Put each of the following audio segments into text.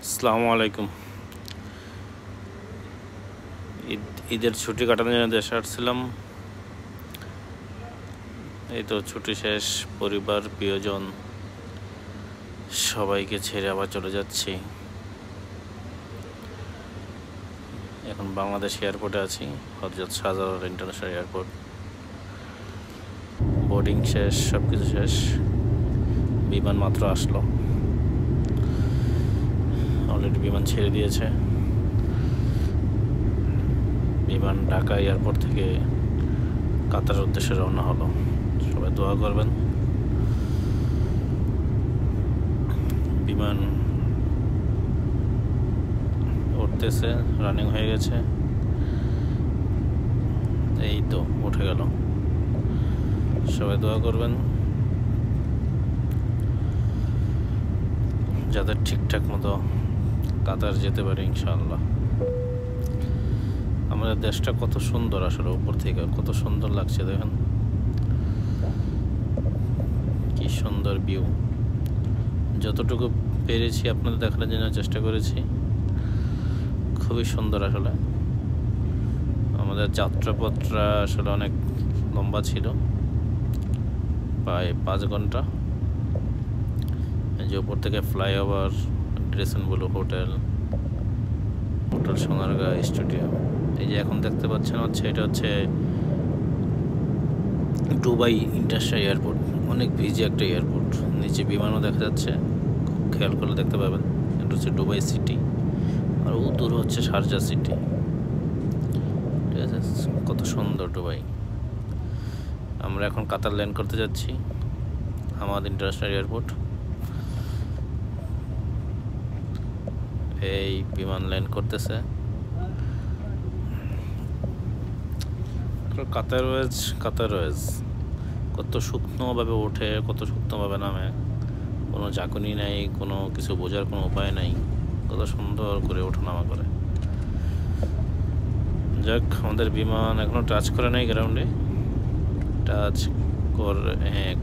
আসসালামু আলাইকুম। ঈদের ছুটি কাটানোর জন্য দেশে আসছিলাম। এই তো ছুটি শেষ, পরিবার প্রিয়জন সবাইকে ছেড়ে আবার চলে যাচ্ছি। এখন বাংলাদেশ এয়ারপোর্টে আছি, Hazrat Shahjalal international airport. Boarding শেষ, সব কিছু শেষ, বিমান মাত্র আসলো। অলরেডি বিমান ছেড়ে দিয়েছে। বিমান ঢাকা এয়ারপোর্ট থেকে কাতারের উদ্দেশ্যে রওনা হলো। সবাই দোয়া করবেন। বিমান উঠতেছে, রানিং হয়ে গেছে, এই তো উঠে গেল। সবাই দোয়া করবেন যাতে ঠিকঠাক মতো কাতার যেতে পারে ইনশাআল্লাহ। আমাদের দেশটা কত সুন্দর, আসলে উপর থেকে কত সুন্দর লাগছে, দেখেন কি সুন্দর ভিউ। যতটুকু পেরেছি আপনাদের দেখানোর জন্য চেষ্টা করেছি। খুবই সুন্দর আসলে। আমাদের যাত্রাপথটা আসলে অনেক লম্বা ছিল, প্রায় 5 ঘন্টা। এই যে উপর থেকে ফ্লাইওভার, ড্রেসেন ব্লু হোটেল সোনারগাঁ স্টেডিয়াম। এই যে এখন দেখতে পাচ্ছেন এটা হচ্ছে দুবাই ইন্টারন্যাশনাল এয়ারপোর্ট। অনেক বিজি একটা এয়ারপোর্ট। নিচে বিমানও দেখা যাচ্ছে, খুব খেয়াল করলে দেখতে পাবেন। এটা হচ্ছে দুবাই সিটি, আর দূর হচ্ছে শারজা সিটি। ঠিক আছে, কত সুন্দর দুবাই। আমরা এখন কাতার ল্যান্ড করতে যাচ্ছি, হামাদ ইন্টারন্যাশনাল এয়ারপোর্ট। এই বিমান ল্যান্ড করতেছে। কাতার ওয়েজ কত শুকনোভাবে ওঠে, কত শুকনোভাবে নামে, কোনো ঝাঁকুনি নাই, কোনো কিছু বোঝার কোনো উপায় নাই, কত সুন্দর করে ওঠানামা করে। যাক, আমাদের বিমান এখনো টাচ করে নাই গ্রাউন্ডে। টাচ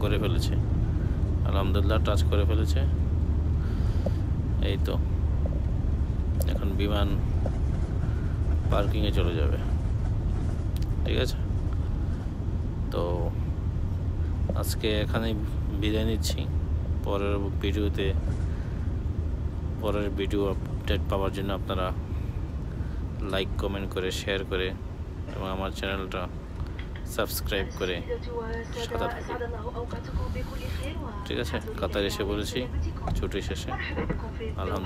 করে ফেলেছে, আলহামদুলিল্লাহ টাচ করে ফেলেছে। এই তো এখন বিমান পার্কিংয়ে চলে যাবে। ঠিক আছে, তো আজকে এখানে বিদায় নিচ্ছি। পরের ভিডিও আপডেট পাওয়ার জন্য আপনারা লাইক, কমেন্ট করে, শেয়ার করে এবং আমার চ্যানেলটা সাবস্ক্রাইব করে সাথে থাকুন। ঠিক আছে, কাতার এসে বলেছি ছুটি শেষে। আলহামদুলিল্লাহ।